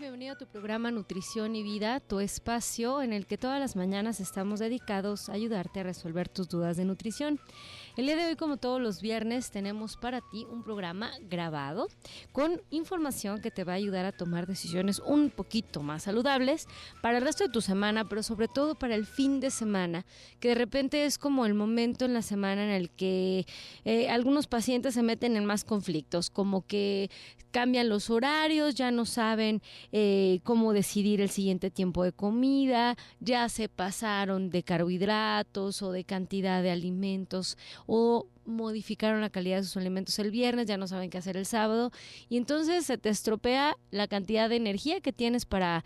bienvenido a tu programa Nutrición y Vida, tu espacio en el que todas las mañanas estamos dedicados a ayudarte a resolver tus dudas de nutrición. El día de hoy, como todos los viernes, tenemos para ti un programa grabado con información que te va a ayudar a tomar decisiones un poquito más saludables para el resto de tu semana, pero sobre todo para el fin de semana, que de repente es como el momento en la semana en el que algunos pacientes se meten en más conflictos, como que cambian los horarios, ya no saben cómo decidir el siguiente tiempo de comida, ya se pasaron de carbohidratos o de cantidad de alimentos o modificaron la calidad de sus alimentos el viernes, ya no saben qué hacer el sábado y entonces se te estropea la cantidad de energía que tienes para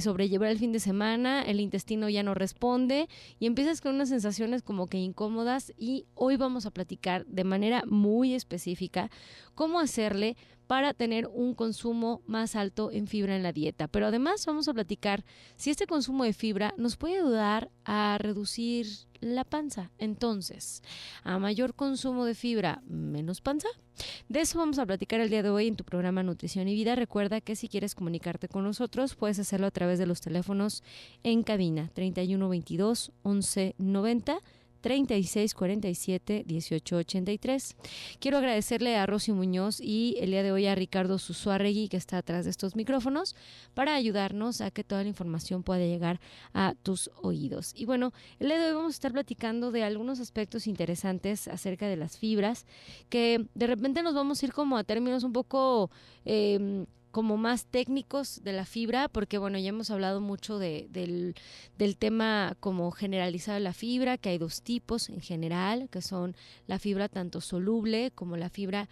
sobrellevar el fin de semana, el intestino ya no responde y empiezas con unas sensaciones como que incómodas y hoy vamos a platicar de manera muy específica cómo hacerle para tener un consumo más alto en fibra en la dieta. Pero además vamos a platicar si este consumo de fibra nos puede ayudar a reducir la panza. Entonces, a mayor consumo de fibra, menos panza. De eso vamos a platicar el día de hoy en tu programa Nutrición y Vida. Recuerda que si quieres comunicarte con nosotros, puedes hacerlo a través de los teléfonos en cabina 3122 1190 3647 1883. Quiero agradecerle a Rosy Muñoz y el día de hoy a Ricardo Suzuarregui, que está atrás de estos micrófonos, para ayudarnos a que toda la información pueda llegar a tus oídos. Y bueno, el día de hoy vamos a estar platicando de algunos aspectos interesantes acerca de las fibras, que de repente nos vamos a ir como a términos un poco como más técnicos de la fibra, porque bueno, ya hemos hablado mucho del tema como generalizado de la fibra, que hay dos tipos en general, que son la fibra tanto soluble como la fibra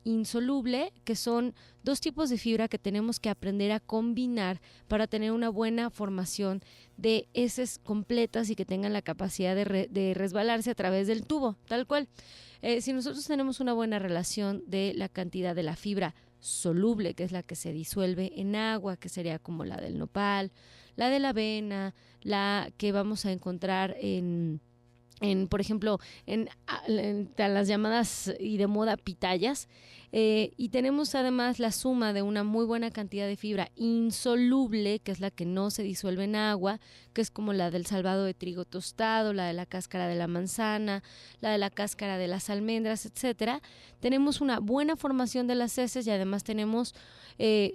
insoluble, que son dos tipos de fibra que tenemos que aprender a combinar para tener una buena formación de heces completas y que tengan la capacidad de resbalarse a través del tubo, tal cual. Si nosotros tenemos una buena relación de la cantidad de la fibra soluble, que es la que se disuelve en agua, que sería como la del nopal, la de la avena, la que vamos a encontrar por ejemplo, en las llamadas y de moda pitayas, y tenemos además la suma de una muy buena cantidad de fibra insoluble, que es la que no se disuelve en agua, que es como la del salvado de trigo tostado, la de la cáscara de la manzana, la de la cáscara de las almendras, etcétera. Tenemos una buena formación de las heces y además tenemos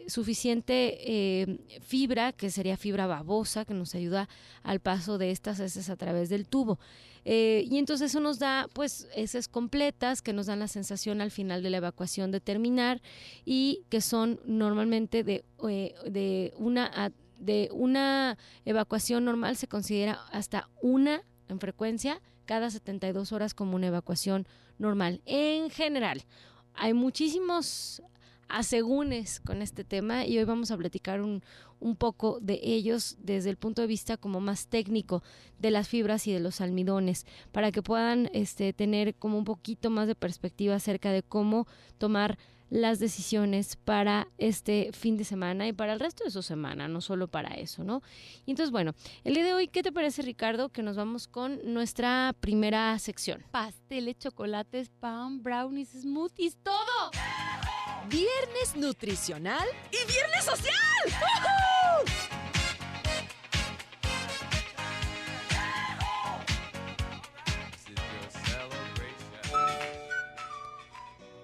suficiente fibra, que sería fibra babosa, que nos ayuda al paso de estas heces a través del tubo. Y entonces eso nos da pues heces completas que nos dan la sensación al final de la evacuación de terminar y que son normalmente de una evacuación normal se considera hasta una en frecuencia cada 72 horas como una evacuación normal. En general, hay muchísimos asegúnes con este tema y hoy vamos a platicar un poco de ellos desde el punto de vista como más técnico de las fibras y de los almidones para que puedan tener como un poquito más de perspectiva acerca de cómo tomar las decisiones para este fin de semana y para el resto de su semana, no solo para eso, ¿no? Y entonces, bueno, el día de hoy, ¿qué te parece, Ricardo? Que nos vamos con nuestra primera sección. Pasteles, chocolates, pan, brownies, smoothies, todo. Viernes nutricional y viernes social. ¡Woohoo!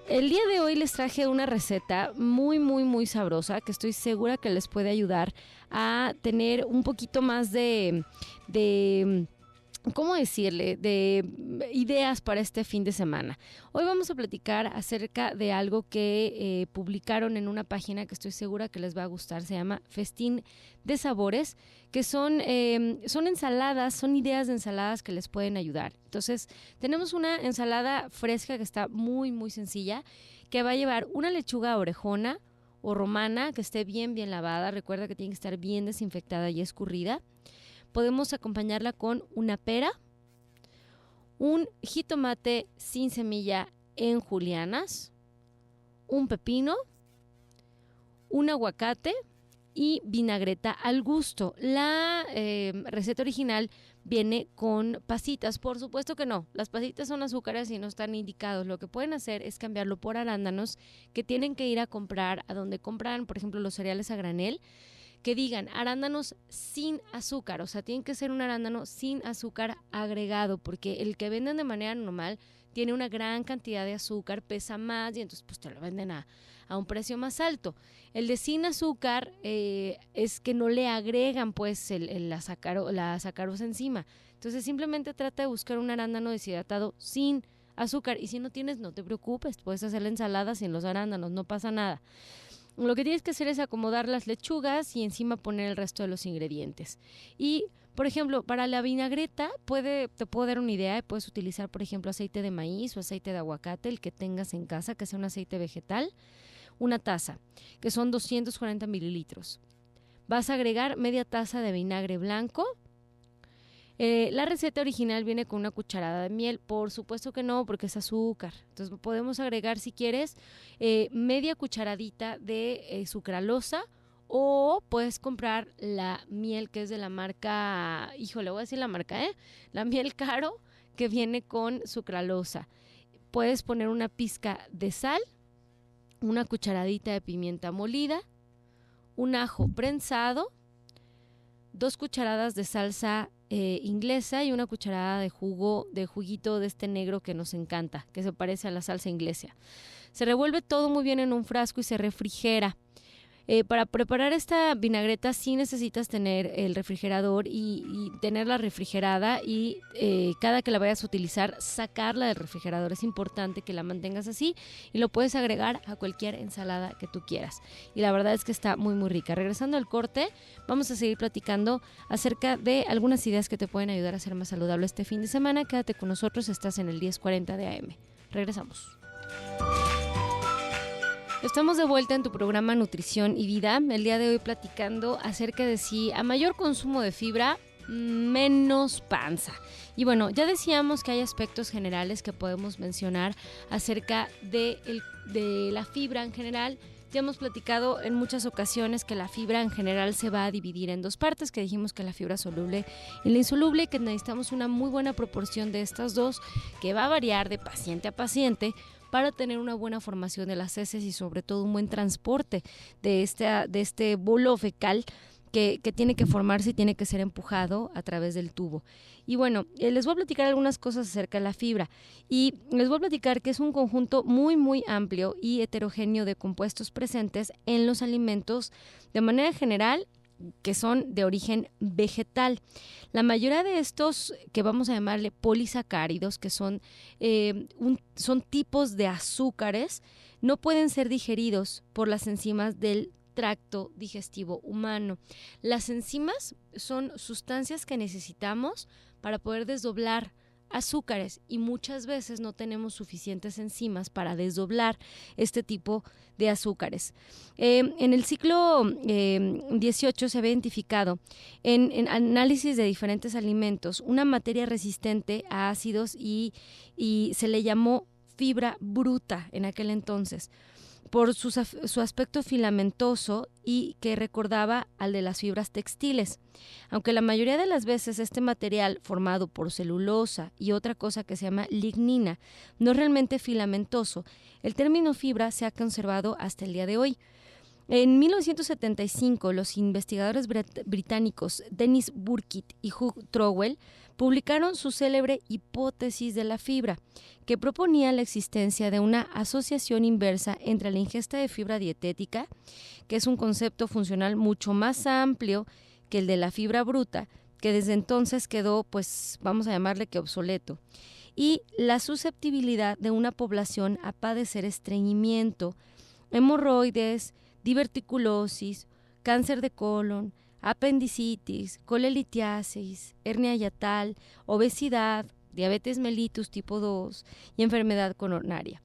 El día de hoy les traje una receta muy, muy, muy sabrosa que estoy segura que les puede ayudar a tener un poquito más de ¿cómo decirle? De ideas para este fin de semana. Hoy vamos a platicar acerca de algo que publicaron en una página que estoy segura que les va a gustar. Se llama Festín de Sabores, que son ensaladas, son ideas de ensaladas que les pueden ayudar. Entonces, tenemos una ensalada fresca que está muy, muy sencilla, que va a llevar una lechuga orejona o romana que esté bien, bien lavada. Recuerda que tiene que estar bien desinfectada y escurrida. Podemos acompañarla con una pera, un jitomate sin semilla en julianas, un pepino, un aguacate y vinagreta al gusto. La receta original viene con pasitas. Por supuesto que no, las pasitas son azúcares y no están indicados. Lo que pueden hacer es cambiarlo por arándanos, que tienen que ir a comprar a donde compran, por ejemplo, los cereales a granel, que digan arándanos sin azúcar, o sea, tienen que ser un arándano sin azúcar agregado, porque el que venden de manera normal tiene una gran cantidad de azúcar, pesa más y entonces pues te lo venden a un precio más alto. El de sin azúcar es que no le agregan pues la sacarosa encima. Entonces simplemente trata de buscar un arándano deshidratado sin azúcar, y si no tienes, no te preocupes, puedes hacer la ensalada sin los arándanos, no pasa nada. Lo que tienes que hacer es acomodar las lechugas y encima poner el resto de los ingredientes. Y, por ejemplo, para la vinagreta te puedo dar una idea. Puedes utilizar, por ejemplo, aceite de maíz o aceite de aguacate, el que tengas en casa, que sea un aceite vegetal. Una taza, que son 240 mililitros. Vas a agregar media taza de vinagre blanco. La receta original viene con una cucharada de miel. Por supuesto que no, porque es azúcar. Entonces podemos agregar, si quieres, media cucharadita de sucralosa, o puedes comprar la miel que es de la marca, híjole, voy a decir la marca, la miel Caro, que viene con sucralosa. Puedes poner una pizca de sal, una cucharadita de pimienta molida, un ajo prensado, 2 cucharadas de salsa inglesa y una cucharada de juguito de este negro que nos encanta, que se parece a la salsa inglesa. Se revuelve todo muy bien en un frasco y se refrigera. Para preparar esta vinagreta sí necesitas tener el refrigerador y tenerla refrigerada, y cada que la vayas a utilizar, sacarla del refrigerador. Es importante que la mantengas así, y lo puedes agregar a cualquier ensalada que tú quieras. Y la verdad es que está muy muy rica. Regresando al corte, vamos a seguir platicando acerca de algunas ideas que te pueden ayudar a ser más saludable este fin de semana. Quédate con nosotros, estás en el 1040 de AM. Regresamos. Estamos de vuelta en tu programa Nutrición y Vida. El día de hoy platicando acerca de si a mayor consumo de fibra, menos panza. Y bueno, ya decíamos que hay aspectos generales que podemos mencionar acerca de la fibra en general. Ya hemos platicado en muchas ocasiones que la fibra en general se va a dividir en 2 partes, que dijimos que la fibra soluble y la insoluble, que necesitamos una muy buena proporción de estas dos, que va a variar de paciente a paciente, para tener una buena formación de las heces y sobre todo un buen transporte de este bolo fecal que tiene que formarse y tiene que ser empujado a través del tubo. Y bueno, les voy a platicar algunas cosas acerca de la fibra, y les voy a platicar que es un conjunto muy muy amplio y heterogéneo de compuestos presentes en los alimentos de manera general, que son de origen vegetal. La mayoría de estos, que vamos a llamarle polisacáridos, que son tipos de azúcares, no pueden ser digeridos por las enzimas del tracto digestivo humano. Las enzimas son sustancias que necesitamos para poder desdoblar azúcares, y muchas veces no tenemos suficientes enzimas para desdoblar este tipo de azúcares. En el siglo XVIII se había identificado en análisis de diferentes alimentos una materia resistente a ácidos y se le llamó fibra bruta en aquel entonces, por su aspecto filamentoso y que recordaba al de las fibras textiles. Aunque la mayoría de las veces este material, formado por celulosa y otra cosa que se llama lignina, no es realmente filamentoso, el término fibra se ha conservado hasta el día de hoy. En 1975, los investigadores británicos Dennis Burkitt y Hugh Trowell publicaron su célebre hipótesis de la fibra, que proponía la existencia de una asociación inversa entre la ingesta de fibra dietética, que es un concepto funcional mucho más amplio que el de la fibra bruta, que desde entonces quedó, pues vamos a llamarle que obsoleto, y la susceptibilidad de una población a padecer estreñimiento, hemorroides, diverticulosis, cáncer de colon, apendicitis, colelitiasis, hernia hiatal, obesidad, diabetes mellitus tipo 2 y enfermedad coronaria.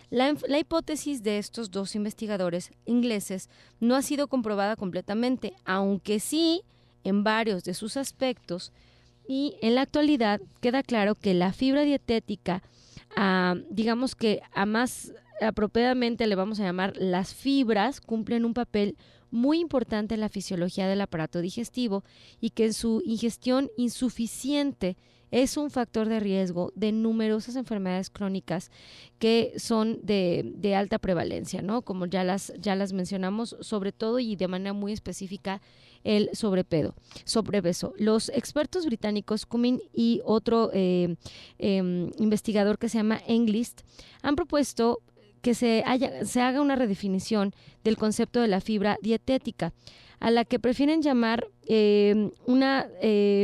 La hipótesis de estos dos investigadores ingleses no ha sido comprobada completamente, aunque sí en varios de sus aspectos, y en la actualidad queda claro que la fibra dietética, digamos que a más apropiadamente le vamos a llamar las fibras, cumplen un papel muy importante en la fisiología del aparato digestivo y que en su ingestión insuficiente es un factor de riesgo de numerosas enfermedades crónicas que son de alta prevalencia, ¿no? Como ya las mencionamos, sobre todo y de manera muy específica, el sobrepeso. Los expertos británicos, Cumming y otro investigador que se llama Englist, han propuesto que se haga una redefinición del concepto de la fibra dietética, a la que prefieren llamar una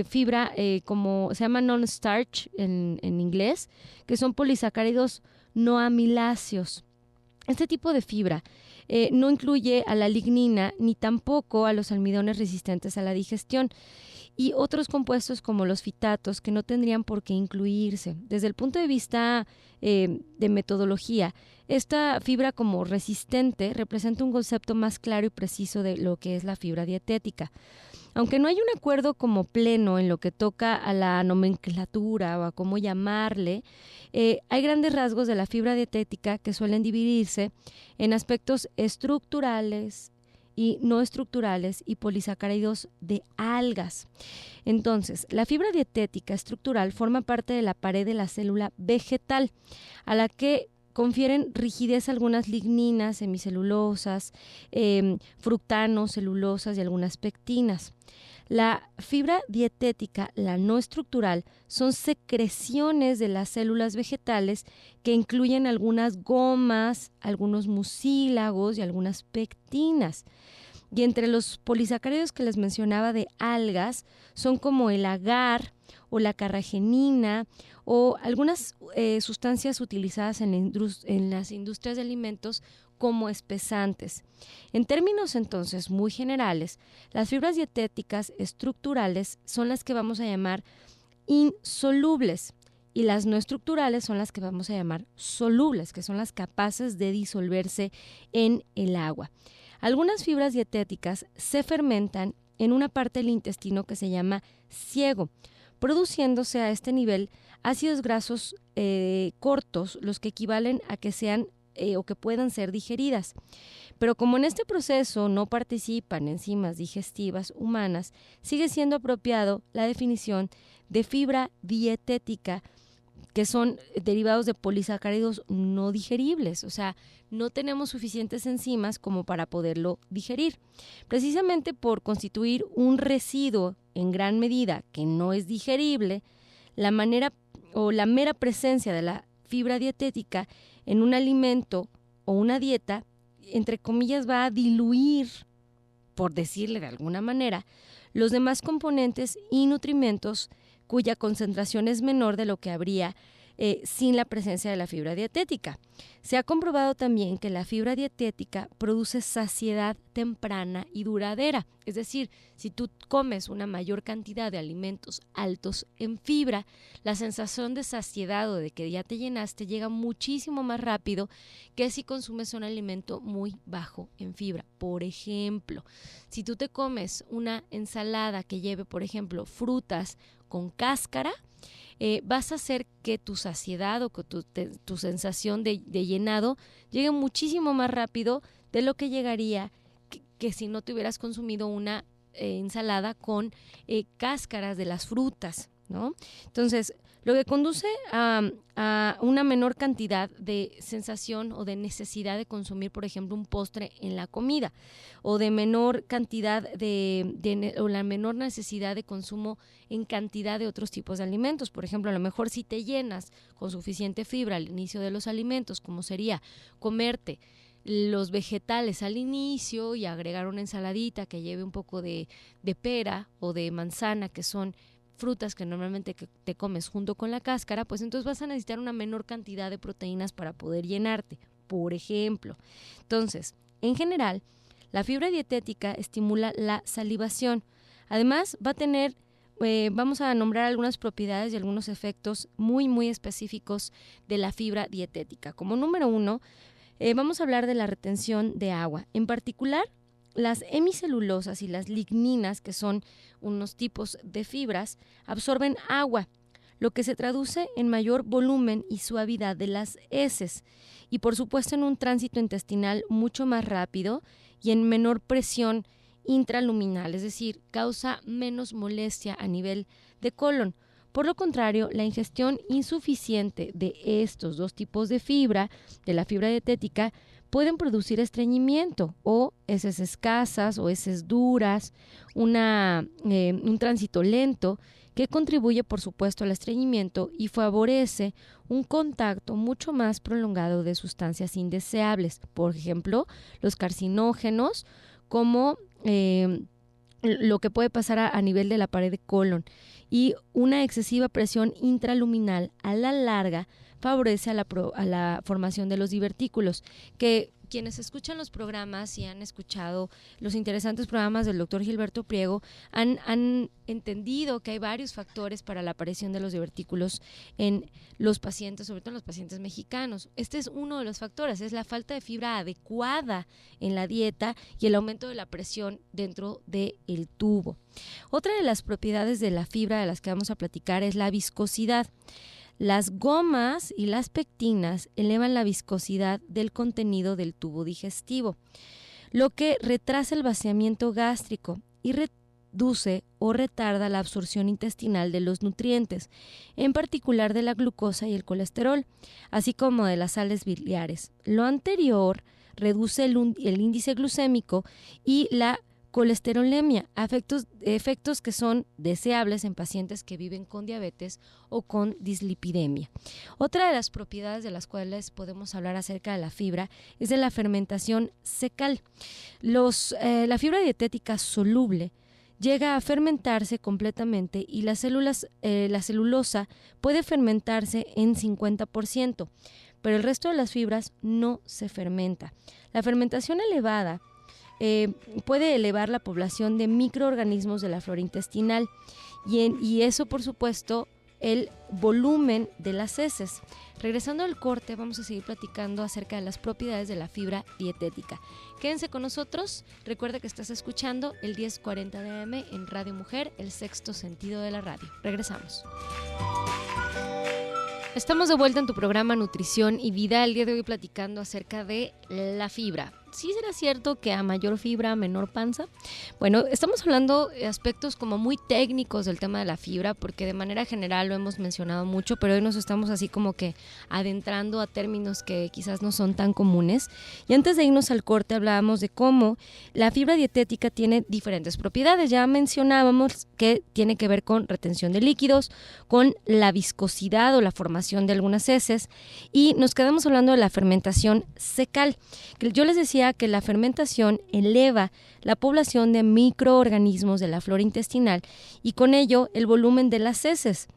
fibra como se llama non-starch en inglés, que son polisacáridos no amiláceos. Este tipo de fibra no incluye a la lignina ni tampoco a los almidones resistentes a la digestión y otros compuestos como los fitatos que no tendrían por qué incluirse. Desde el punto de vista de metodología, esta fibra como resistente representa un concepto más claro y preciso de lo que es la fibra dietética. Aunque no hay un acuerdo como pleno en lo que toca a la nomenclatura o a cómo llamarle, hay grandes rasgos de la fibra dietética que suelen dividirse en aspectos estructurales y no estructurales y polisacáridos de algas. Entonces, la fibra dietética estructural forma parte de la pared de la célula vegetal, a la que confieren rigidez algunas ligninas, semicelulosas, fructanos, celulosas y algunas pectinas. La fibra dietética, la no estructural, son secreciones de las células vegetales que incluyen algunas gomas, algunos mucílagos y algunas pectinas. Y entre los polisacáridos que les mencionaba de algas son como el agar o la carragenina o algunas sustancias utilizadas en las industrias de alimentos como espesantes. En términos entonces muy generales, las fibras dietéticas estructurales son las que vamos a llamar insolubles y las no estructurales son las que vamos a llamar solubles, que son las capaces de disolverse en el agua. Algunas fibras dietéticas se fermentan en una parte del intestino que se llama ciego, produciéndose a este nivel ácidos grasos cortos, los que equivalen a que sean o que puedan ser digeridas. Pero como en este proceso no participan enzimas digestivas humanas, sigue siendo apropiado la definición de fibra dietética, que son derivados de polisacáridos no digeribles, o sea, no tenemos suficientes enzimas como para poderlo digerir. Precisamente por constituir un residuo en gran medida que no es digerible, la mera presencia de la fibra dietética en un alimento o una dieta, entre comillas, va a diluir, por decirle de alguna manera, los demás componentes y nutrimentos cuya concentración es menor de lo que habría sin la presencia de la fibra dietética. Se ha comprobado también que la fibra dietética produce saciedad temprana y duradera. Es decir, si tú comes una mayor cantidad de alimentos altos en fibra, la sensación de saciedad o de que ya te llenaste llega muchísimo más rápido que si consumes un alimento muy bajo en fibra. Por ejemplo, si tú te comes una ensalada que lleve, por ejemplo, frutas con cáscara, vas a hacer que tu saciedad o que tu sensación de llenado llegue muchísimo más rápido de lo que llegaría que si no te hubieras consumido una ensalada con cáscaras de las frutas, ¿no? Entonces, lo que conduce a una menor cantidad de sensación o de necesidad de consumir, por ejemplo, un postre en la comida, o de menor cantidad o la menor necesidad de consumo en cantidad de otros tipos de alimentos. Por ejemplo, a lo mejor si te llenas con suficiente fibra al inicio de los alimentos, como sería comerte los vegetales al inicio y agregar una ensaladita que lleve un poco de pera o de manzana, que son frutas que normalmente te comes junto con la cáscara, pues entonces vas a necesitar una menor cantidad de proteínas para poder llenarte, por ejemplo. Entonces, en general, la fibra dietética estimula la salivación. Además, va a tener, vamos a nombrar algunas propiedades y algunos efectos muy, muy específicos de la fibra dietética. Como número 1, vamos a hablar de la retención de agua. En particular, las hemicelulosas y las ligninas, que son unos tipos de fibras, absorben agua, lo que se traduce en mayor volumen y suavidad de las heces y por supuesto en un tránsito intestinal mucho más rápido y en menor presión intraluminal, es decir, causa menos molestia a nivel de colon. Por lo contrario, la ingestión insuficiente de estos dos tipos de fibra, de la fibra dietética, pueden producir estreñimiento o heces escasas o heces duras, un tránsito lento que contribuye por supuesto al estreñimiento y favorece un contacto mucho más prolongado de sustancias indeseables, por ejemplo, los carcinógenos, como lo que puede pasar a nivel de la pared de colon, y una excesiva presión intraluminal a la larga favorece a la formación de los divertículos, que quienes escuchan los programas y han escuchado los interesantes programas del doctor Gilberto Priego han entendido que hay varios factores para la aparición de los divertículos en los pacientes, sobre todo en los pacientes mexicanos. Este es uno de los factores, es la falta de fibra adecuada en la dieta y el aumento de la presión dentro del tubo. Otra de las propiedades de la fibra de las que vamos a platicar es la viscosidad. Las gomas y las pectinas elevan la viscosidad del contenido del tubo digestivo, lo que retrasa el vaciamiento gástrico y reduce o retarda la absorción intestinal de los nutrientes, en particular de la glucosa y el colesterol, así como de las sales biliares. Lo anterior reduce el índice glucémico y la colesterolemia, efectos que son deseables en pacientes que viven con diabetes o con dislipidemia. Otra de las propiedades de las cuales podemos hablar acerca de la fibra es de la fermentación secal. La fibra dietética soluble llega a fermentarse completamente y la celulosa puede fermentarse en 50%, pero el resto de las fibras no se fermenta. La fermentación elevada puede elevar la población de microorganismos de la flora intestinal y eso, por supuesto, el volumen de las heces. Regresando al corte, vamos a seguir platicando acerca de las propiedades de la fibra dietética. Quédense con nosotros. Recuerda que estás escuchando el 1040 de AM en Radio Mujer, el sexto sentido de la radio. Regresamos. Estamos de vuelta en tu programa Nutrición y Vida, el día de hoy platicando acerca de la fibra. ¿Sí será cierto que a mayor fibra, menor panza? Bueno, estamos hablando de aspectos como muy técnicos del tema de la fibra, porque de manera general lo hemos mencionado mucho, pero hoy nos estamos así como que adentrando a términos que quizás no son tan comunes. Y antes de irnos al corte hablábamos de cómo la fibra dietética tiene diferentes propiedades. Ya mencionábamos que tiene que ver con retención de líquidos, con la viscosidad o la formación de algunas heces, y nos quedamos hablando de la fermentación secal. Yo les decía que la fermentación eleva la población de microorganismos de la flora intestinal y con ello el volumen de las heces.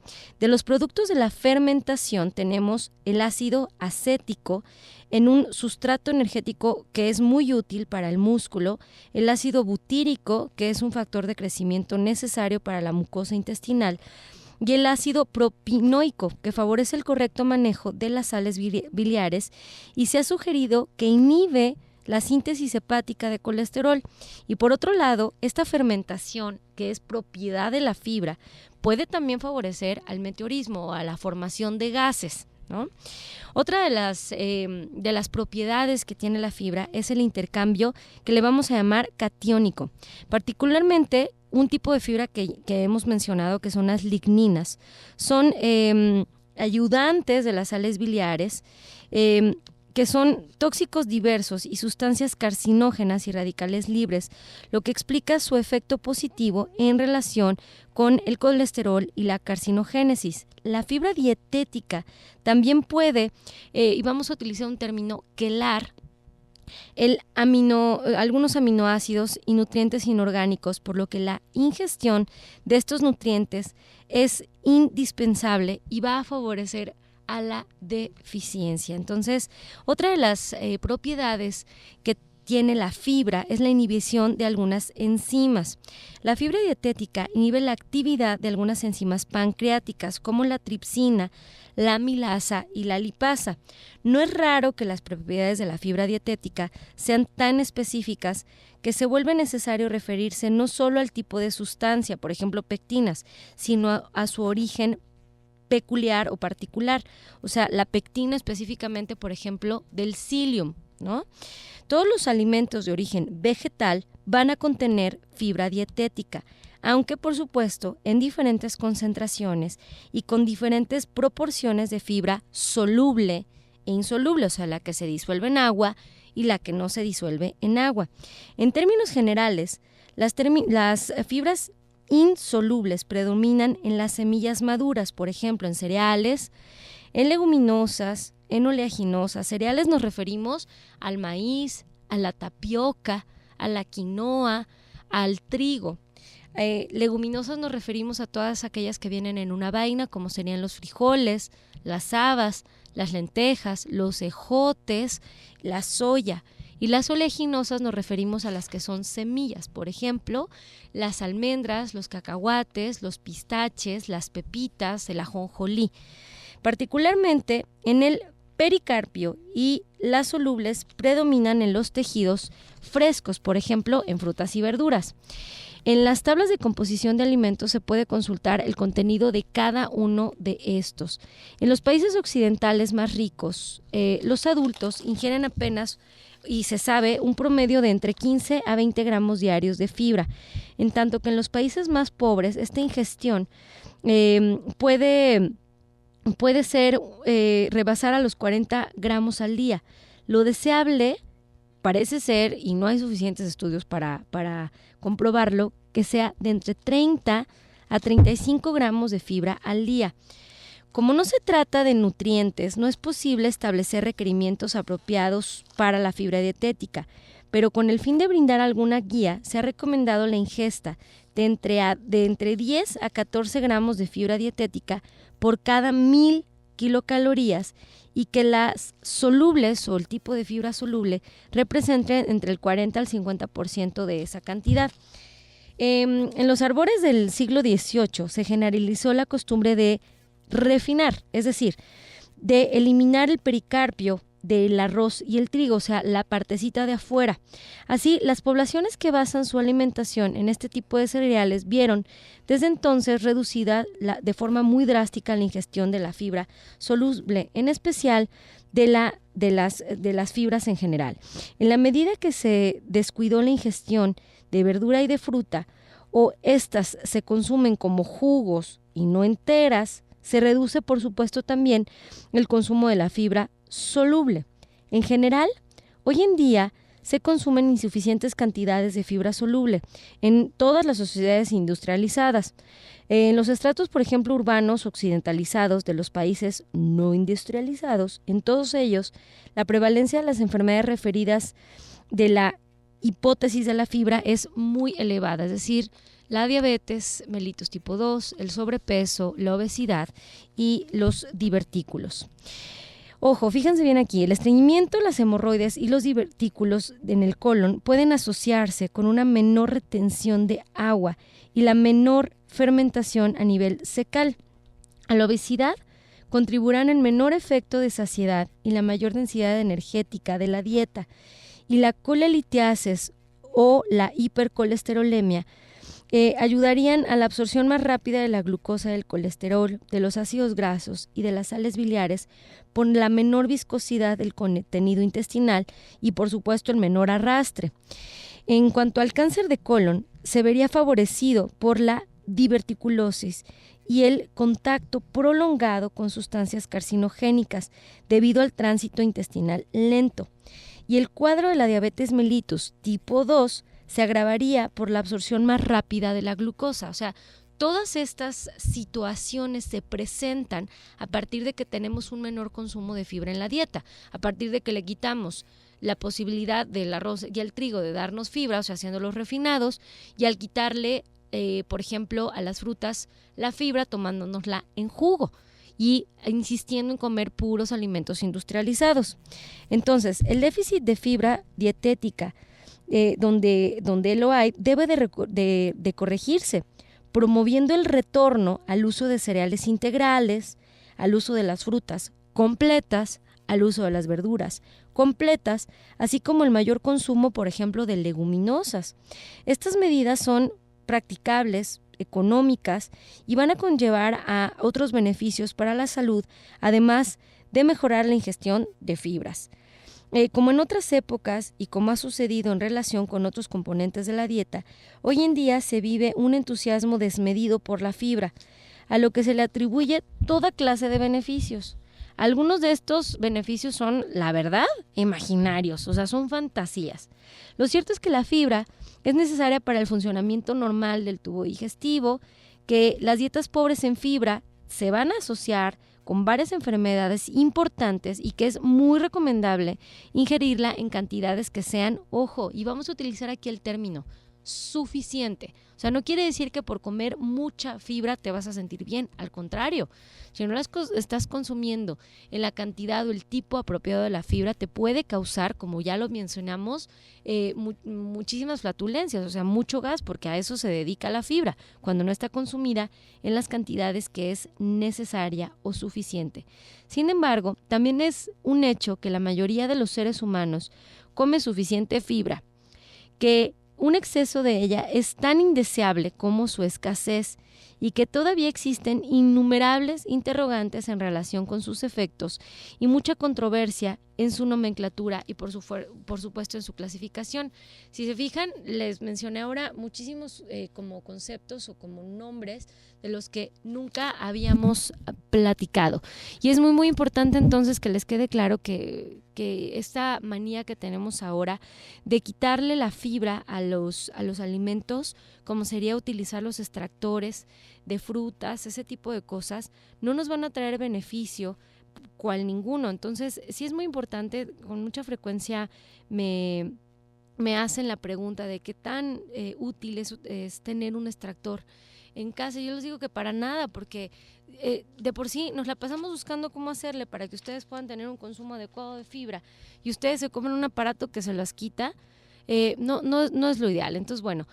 De los productos de la fermentación tenemos el ácido acético en un sustrato energético que es muy útil para el músculo, el ácido butírico, que es un factor de crecimiento necesario para la mucosa intestinal, y el ácido propinoico, que favorece el correcto manejo de las sales biliares y se ha sugerido que inhibe la síntesis hepática de colesterol. Y por otro lado, esta fermentación, que es propiedad de la fibra, puede también favorecer al meteorismo o a la formación de gases, ¿no? Otra de las propiedades que tiene la fibra es el intercambio que le vamos a llamar catiónico, particularmente un tipo de fibra que hemos mencionado, que son las ligninas. Son ayudantes de las sales biliares, que son tóxicos diversos y sustancias carcinógenas y radicales libres, lo que explica su efecto positivo en relación con el colesterol y la carcinogénesis. La fibra dietética también puede, y vamos a utilizar un término, quelar algunos aminoácidos y nutrientes inorgánicos, por lo que la ingestión de estos nutrientes es indispensable y va a favorecer a la deficiencia. Entonces, otra de las propiedades que tiene la fibra es la inhibición de algunas enzimas. La fibra dietética inhibe la actividad de algunas enzimas pancreáticas como la tripsina, la amilasa y la lipasa. No es raro que las propiedades de la fibra dietética sean tan específicas que se vuelve necesario referirse no solo al tipo de sustancia, por ejemplo pectinas, sino a su origen peculiar o particular, o sea, la pectina específicamente, por ejemplo, del psyllium, ¿no? Todos los alimentos de origen vegetal van a contener fibra dietética, aunque por supuesto en diferentes concentraciones y con diferentes proporciones de fibra soluble e insoluble, o sea, la que se disuelve en agua y la que no se disuelve en agua. En términos generales, las fibras insolubles predominan en las semillas maduras, por ejemplo, en cereales, en leguminosas, en oleaginosas. Cereales nos referimos al maíz, a la tapioca, a la quinoa, al trigo. Leguminosas nos referimos a todas aquellas que vienen en una vaina, como serían los frijoles, las habas, las lentejas, los ejotes, la soya. Y las oleaginosas nos referimos a las que son semillas, por ejemplo, las almendras, los cacahuates, los pistaches, las pepitas, el ajonjolí. Particularmente en el pericarpio y las solubles predominan en los tejidos frescos, por ejemplo, en frutas y verduras. En las tablas de composición de alimentos se puede consultar el contenido de cada uno de estos. En los países occidentales más ricos, los adultos ingieren apenas, y se sabe, un promedio de entre 15 a 20 gramos diarios de fibra, en tanto que en los países más pobres esta ingestión puede ser rebasar a los 40 gramos al día. Lo deseable parece ser, y no hay suficientes estudios para comprobarlo, que sea de entre 30 a 35 gramos de fibra al día. Como no se trata de nutrientes, no es posible establecer requerimientos apropiados para la fibra dietética, pero con el fin de brindar alguna guía, se ha recomendado la ingesta de entre 10 a 14 gramos de fibra dietética por cada 1000 kilocalorías y que las solubles o el tipo de fibra soluble representen entre el 40 al 50% de esa cantidad. En los albores del siglo XVIII se generalizó la costumbre de refinar, es decir, de eliminar el pericarpio del arroz y el trigo, o sea, la partecita de afuera. Así, las poblaciones que basan su alimentación en este tipo de cereales vieron desde entonces reducida de forma muy drástica la ingestión de la fibra soluble, en especial de las fibras en general. En la medida que se descuidó la ingestión de verdura y de fruta, o estas se consumen como jugos y no enteras, se reduce, por supuesto, también el consumo de la fibra soluble. En general, hoy en día se consumen insuficientes cantidades de fibra soluble en todas las sociedades industrializadas. En los estratos, por ejemplo, urbanos occidentalizados de los países no industrializados, en todos ellos, la prevalencia de las enfermedades referidas de la hipótesis de la fibra es muy elevada, es decir, la diabetes mellitus tipo 2, el sobrepeso, la obesidad y los divertículos. Ojo, fíjense bien aquí, el estreñimiento, las hemorroides y los divertículos en el colon pueden asociarse con una menor retención de agua y la menor fermentación a nivel fecal. A la obesidad contribuirán el menor efecto de saciedad y la mayor densidad energética de la dieta, y la colelitiasis o la hipercolesterolemia ayudarían a la absorción más rápida de la glucosa, del colesterol, de los ácidos grasos y de las sales biliares por la menor viscosidad del contenido intestinal y, por supuesto, el menor arrastre. En cuanto al cáncer de colon, se vería favorecido por la diverticulosis y el contacto prolongado con sustancias carcinogénicas debido al tránsito intestinal lento. Y el cuadro de la diabetes mellitus tipo 2 se agravaría por la absorción más rápida de la glucosa. O sea, todas estas situaciones se presentan a partir de que tenemos un menor consumo de fibra en la dieta, a partir de que le quitamos la posibilidad del arroz y el trigo de darnos fibra, o sea, haciéndolos refinados, y al quitarle, por ejemplo, a las frutas la fibra tomándonosla en jugo y insistiendo en comer puros alimentos industrializados. Entonces, el déficit de fibra dietética donde lo hay, debe de corregirse, promoviendo el retorno al uso de cereales integrales, al uso de las frutas completas, al uso de las verduras completas, así como el mayor consumo, por ejemplo, de leguminosas. Estas medidas son practicables económicas y van a conllevar a otros beneficios para la salud, además de mejorar la ingestión de fibras. Como en otras épocas y como ha sucedido en relación con otros componentes de la dieta, hoy en día se vive un entusiasmo desmedido por la fibra, a lo que se le atribuye toda clase de beneficios. Algunos de estos beneficios son, la verdad, imaginarios, o sea, son fantasías. Lo cierto es que la fibra es necesaria para el funcionamiento normal del tubo digestivo, que las dietas pobres en fibra se van a asociar con varias enfermedades importantes y que es muy recomendable ingerirla en cantidades que sean, ojo, y vamos a utilizar aquí el término, suficiente. O sea, no quiere decir que por comer mucha fibra te vas a sentir bien, al contrario, si no la estás consumiendo en la cantidad o el tipo apropiado de la fibra, te puede causar, como ya lo mencionamos, muchísimas flatulencias, o sea, mucho gas, porque a eso se dedica la fibra, cuando no está consumida en las cantidades que es necesaria o suficiente. Sin embargo, también es un hecho que la mayoría de los seres humanos come suficiente fibra, que un exceso de ella es tan indeseable como su escasez y que todavía existen innumerables interrogantes en relación con sus efectos y mucha controversia en su nomenclatura y por supuesto en su clasificación. Si se fijan, les mencioné ahora muchísimos como conceptos o como nombres de los que nunca habíamos platicado. Y es muy muy importante entonces que les quede claro que esta manía que tenemos ahora de quitarle la fibra a los alimentos, como sería utilizar los extractores de frutas, ese tipo de cosas, no nos van a traer beneficio cual ninguno. Entonces, sí es muy importante, con mucha frecuencia me hacen la pregunta de qué tan útil es tener un extractor en casa. Yo les digo que para nada, porque de por sí nos la pasamos buscando cómo hacerle para que ustedes puedan tener un consumo adecuado de fibra y ustedes se comen un aparato que se las quita. No es lo ideal. Entonces, bueno,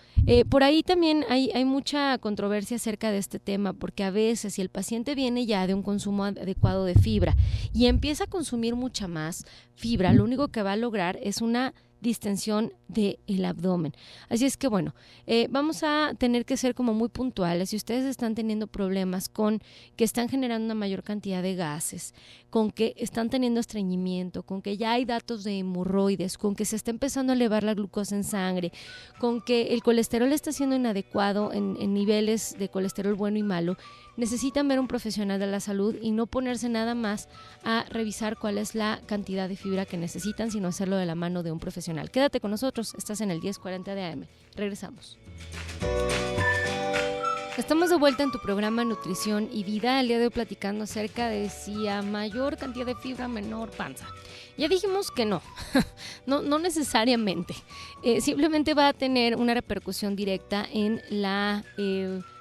por ahí también hay mucha controversia acerca de este tema, porque a veces si el paciente viene ya de un consumo adecuado de fibra y empieza a consumir mucha más fibra, lo único que va a lograr es una distensión del abdomen. Así es que bueno, vamos a tener que ser como muy puntuales. Si ustedes están teniendo problemas con que están generando una mayor cantidad de gases, con que están teniendo estreñimiento, con que ya hay datos de hemorroides, con que se está empezando a elevar la glucosa en sangre, con que el colesterol está siendo inadecuado en niveles de colesterol bueno y malo, necesitan ver a un profesional de la salud y no ponerse nada más a revisar cuál es la cantidad de fibra que necesitan, sino hacerlo de la mano de un profesional. Quédate con nosotros, estás en el 1040 de AM. Regresamos. Estamos de vuelta en tu programa Nutrición y Vida, el día de hoy platicando acerca de si a mayor cantidad de fibra, menor panza. Ya dijimos que no, no necesariamente. Simplemente va a tener una repercusión directa en la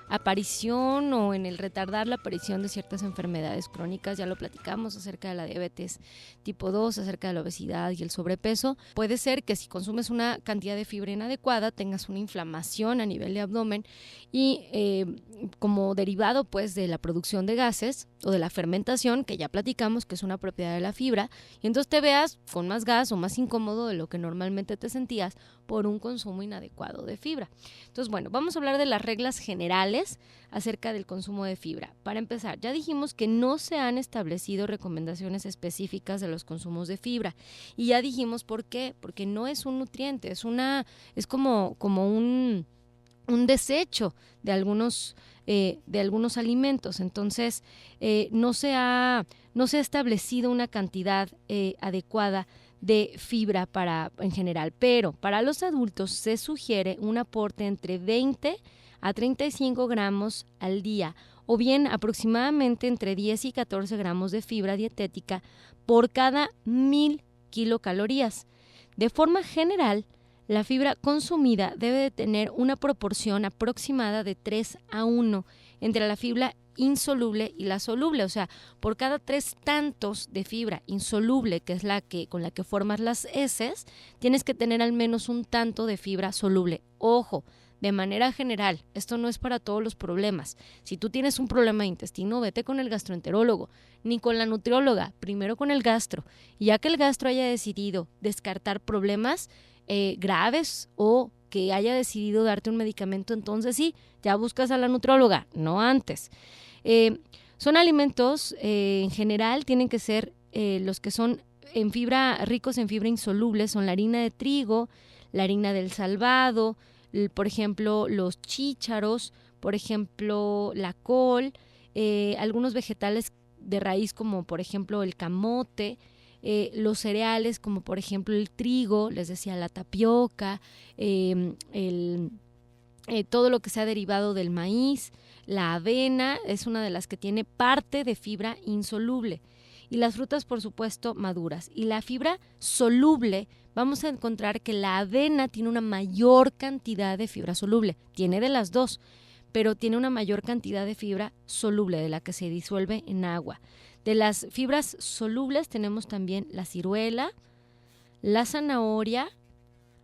aparición o en el retardar la aparición de ciertas enfermedades crónicas. Ya lo platicamos acerca de la diabetes tipo 2, acerca de la obesidad y el sobrepeso. Puede ser que si consumes una cantidad de fibra inadecuada tengas una inflamación a nivel de abdomen y como derivado pues de la producción de gases o de la fermentación, que ya platicamos que es una propiedad de la fibra, y entonces te veas con más gas o más incómodo de lo que normalmente te sentías por un consumo inadecuado de fibra. Entonces, bueno, vamos a hablar de las reglas generales acerca del consumo de fibra. Para empezar, ya dijimos que no se han establecido recomendaciones específicas de los consumos de fibra. Y ya dijimos por qué, porque no es un nutriente, es como un desecho de algunos alimentos. Entonces, no se ha establecido una cantidad adecuada de fibra en general, pero para los adultos se sugiere un aporte entre 20 a 35 gramos al día, o bien aproximadamente entre 10 y 14 gramos de fibra dietética por cada 1000 kilocalorías. De forma general, la fibra consumida debe de tener una proporción aproximada de 3 a 1 entre la fibra insoluble y la soluble, o sea, por cada 3 tantos de fibra insoluble, que es con la que formas las heces, tienes que tener al menos un tanto de fibra soluble. Ojo, de manera general, esto no es para todos los problemas. Si tú tienes un problema de intestino, vete con el gastroenterólogo, ni con la nutrióloga, primero con el gastro. Y ya que el gastro haya decidido descartar problemas graves o que haya decidido darte un medicamento, entonces sí, ya buscas a la nutrióloga, no antes. Son alimentos, en general, tienen que ser los que son en fibra, ricos en fibra insoluble, son la harina de trigo, la harina del salvado, por ejemplo, los chícharos, por ejemplo, la col, algunos vegetales de raíz como por ejemplo el camote, los cereales como por ejemplo el trigo, les decía la tapioca, todo lo que sea derivado del maíz, la avena es una de las que tiene parte de fibra insoluble y las frutas por supuesto maduras. Y la fibra soluble, vamos a encontrar que la avena tiene una mayor cantidad de fibra soluble, tiene de las dos, pero tiene una mayor cantidad de fibra soluble de la que se disuelve en agua. De las fibras solubles tenemos también la ciruela, la zanahoria,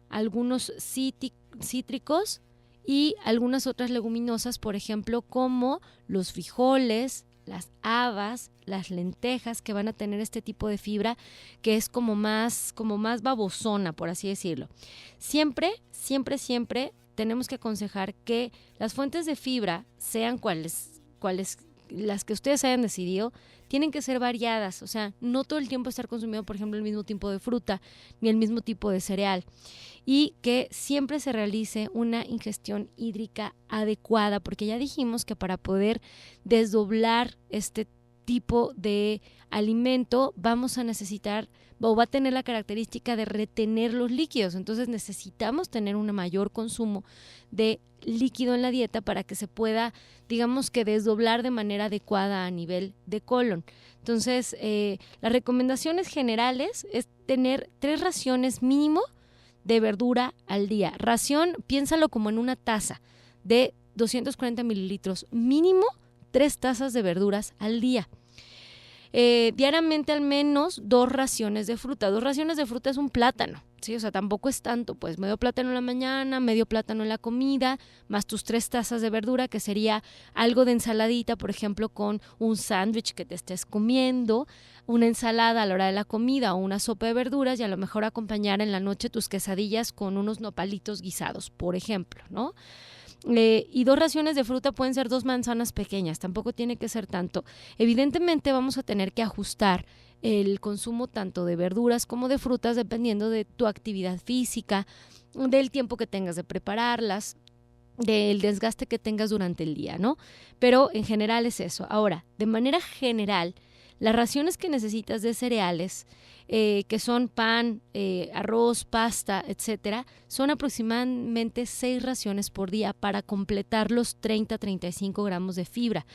algunos cítricos y algunas otras leguminosas, por ejemplo, como los frijoles, las habas, las lentejas, que van a tener este tipo de fibra que es como más babosona, por así decirlo. Siempre tenemos que aconsejar que las fuentes de fibra, sean cuales las que ustedes hayan decidido, tienen que ser variadas, o sea, no todo el tiempo estar consumiendo, por ejemplo, el mismo tipo de fruta ni el mismo tipo de cereal, y que siempre se realice una ingestión hídrica adecuada, porque ya dijimos que para poder desdoblar este tipo de alimento vamos a necesitar o va a tener la característica de retener los líquidos, entonces necesitamos tener un mayor consumo de líquido en la dieta para que se pueda, digamos que desdoblar de manera adecuada a nivel de colon. Entonces, las recomendaciones generales es tener 3 raciones mínimo de verdura al día. Ración, piénsalo como en una taza de 240 mililitros, mínimo 3 tazas de verduras al día. Diariamente al menos 2 raciones de fruta. 2 raciones de fruta es un plátano, ¿sí? O sea, tampoco es tanto, pues medio plátano en la mañana, medio plátano en la comida, más tus 3 tazas de verdura, que sería algo de ensaladita, por ejemplo, con un sándwich que te estés comiendo, una ensalada a la hora de la comida o una sopa de verduras y a lo mejor acompañar en la noche tus quesadillas con unos nopalitos guisados, por ejemplo, ¿no? Y 2 raciones de fruta pueden ser 2 manzanas pequeñas, tampoco tiene que ser tanto. Evidentemente vamos a tener que ajustar el consumo tanto de verduras como de frutas dependiendo de tu actividad física, del tiempo que tengas de prepararlas, del desgaste que tengas durante el día, ¿no? Pero en general es eso. Ahora, de manera general, las raciones que necesitas de cereales, que son pan, arroz, pasta, etcétera, son aproximadamente 6 raciones por día para completar los 30-35 gramos de fibra.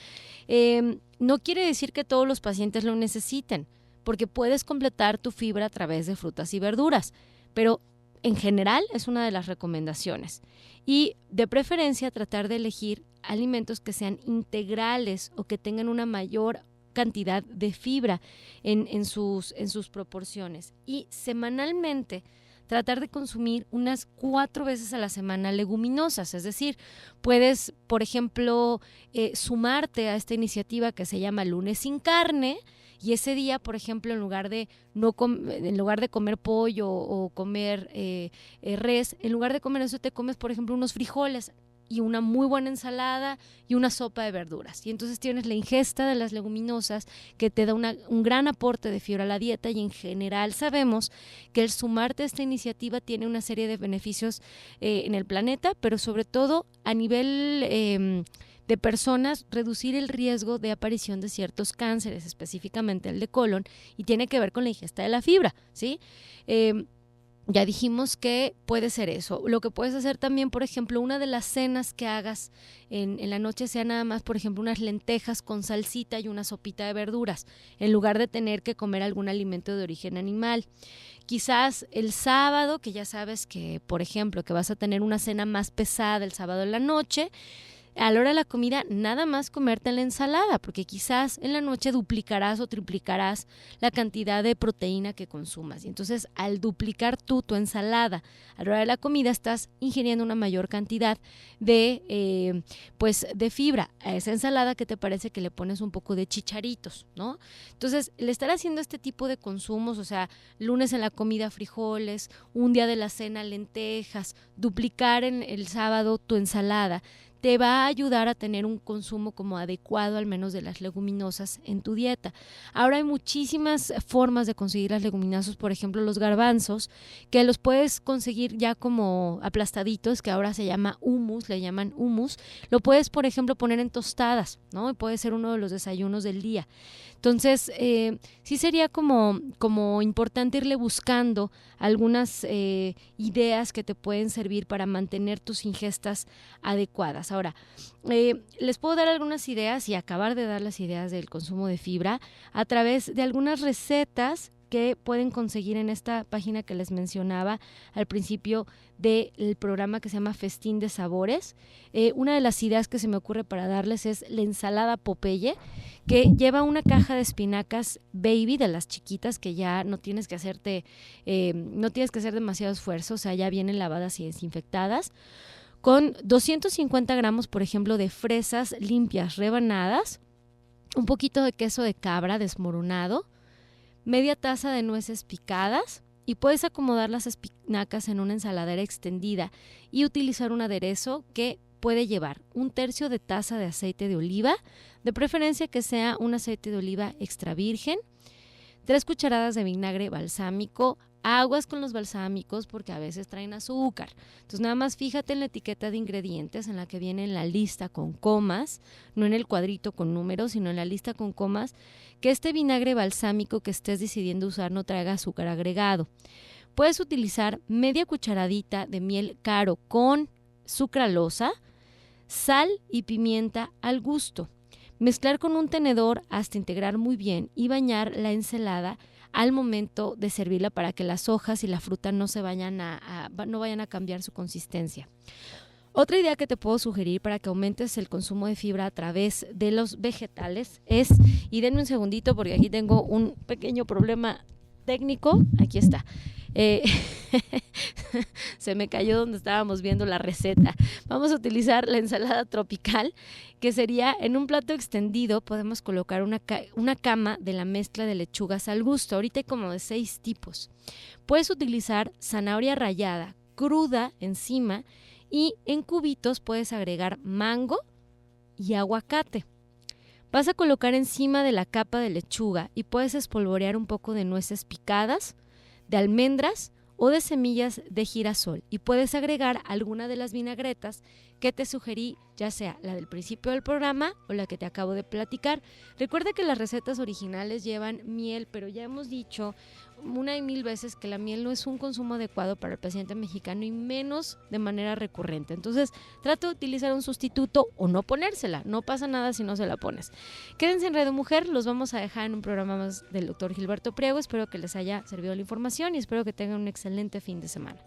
No quiere decir que todos los pacientes lo necesiten, porque puedes completar tu fibra a través de frutas y verduras, pero en general es una de las recomendaciones. Y de preferencia tratar de elegir alimentos que sean integrales o que tengan una mayor cantidad de fibra en sus proporciones, y semanalmente tratar de consumir unas 4 veces a la semana leguminosas, es decir, puedes, por ejemplo, sumarte a esta iniciativa que se llama Lunes sin Carne, y ese día, por ejemplo, en lugar de comer pollo o comer res, en lugar de comer eso te comes, por ejemplo, unos frijoles y una muy buena ensalada y una sopa de verduras. Y entonces tienes la ingesta de las leguminosas que te da un gran aporte de fibra a la dieta, y en general sabemos que el sumarte a esta iniciativa tiene una serie de beneficios en el planeta, pero sobre todo a nivel de personas, reducir el riesgo de aparición de ciertos cánceres, específicamente el de colon, y tiene que ver con la ingesta de la fibra, ¿sí? Ya dijimos que puede ser eso. Lo que puedes hacer también, por ejemplo, una de las cenas que hagas en la noche sea nada más, por ejemplo, unas lentejas con salsita y una sopita de verduras, en lugar de tener que comer algún alimento de origen animal. Quizás el sábado, que ya sabes que, por ejemplo, que vas a tener una cena más pesada el sábado en la noche, A la hora de la comida, nada más comerte la ensalada, porque quizás en la noche duplicarás o triplicarás la cantidad de proteína que consumas. Y entonces, al duplicar tú tu ensalada a la hora de la comida, estás ingiriendo una mayor cantidad de, de fibra a esa ensalada que te parece que le pones un poco de chicharitos, ¿no? Entonces, el estar haciendo este tipo de consumos, o sea, lunes en la comida frijoles, un día de la cena lentejas, duplicar en el sábado tu ensalada, te va a ayudar a tener un consumo como adecuado al menos de las leguminosas en tu dieta. Ahora hay muchísimas formas de conseguir las leguminosas, por ejemplo los garbanzos, que los puedes conseguir ya como aplastaditos, que ahora se llama hummus, le llaman hummus. Lo puedes, por ejemplo, poner en tostadas, ¿no? Y puede ser uno de los desayunos del día. Entonces, sí sería como importante irle buscando algunas ideas que te pueden servir para mantener tus ingestas adecuadas. Ahora, les puedo dar algunas ideas y acabar de dar las ideas del consumo de fibra a través de algunas recetas que pueden conseguir en esta página que les mencionaba al principio del programa, que se llama Festín de Sabores. Una de las ideas que se me ocurre para darles es la ensalada Popeye, que lleva una caja de espinacas baby, de las chiquitas, que ya no tienes que hacer demasiado esfuerzo, o sea, ya vienen lavadas y desinfectadas, con 250 gramos, por ejemplo, de fresas limpias rebanadas, un poquito de queso de cabra desmoronado, media taza de nueces picadas, y puedes acomodar las espinacas en una ensaladera extendida y utilizar un aderezo que puede llevar 1/3 de taza de aceite de oliva, de preferencia que sea un aceite de oliva extra virgen, 3 cucharadas de vinagre balsámico, aguas con los balsámicos porque a veces traen azúcar. Entonces nada más fíjate en la etiqueta de ingredientes en la que viene en la lista con comas, no en el cuadrito con números, sino en la lista con comas, que este vinagre balsámico que estés decidiendo usar no traiga azúcar agregado. Puedes utilizar media cucharadita de miel caro con sucralosa, sal y pimienta al gusto. Mezclar con un tenedor hasta integrar muy bien y bañar la ensalada al momento de servirla para que las hojas y la fruta no vayan a cambiar su consistencia. Otra idea que te puedo sugerir para que aumentes el consumo de fibra a través de los vegetales es, y denme un segundito porque aquí tengo un pequeño problema técnico, aquí está. Se me cayó donde estábamos viendo la receta. Vamos a utilizar la ensalada tropical, que sería en un plato extendido podemos colocar una cama de la mezcla de lechugas al gusto. Ahorita hay como de 6 tipos. Puedes utilizar zanahoria rallada cruda encima y en cubitos puedes agregar mango y aguacate. Vas a colocar encima de la capa de lechuga y puedes espolvorear un poco de nueces picadas, de almendras o de semillas de girasol, y puedes agregar alguna de las vinagretas que te sugerí, ya sea la del principio del programa o la que te acabo de platicar. Recuerda que las recetas originales llevan miel, pero ya hemos dicho una y mil veces que la miel no es un consumo adecuado para el paciente mexicano y menos de manera recurrente. Entonces, trata de utilizar un sustituto o no ponérsela. No pasa nada si no se la pones. Quédense en Radio Mujer, los vamos a dejar en un programa más del doctor Gilberto Priego. Espero que les haya servido la información y espero que tengan un excelente fin de semana.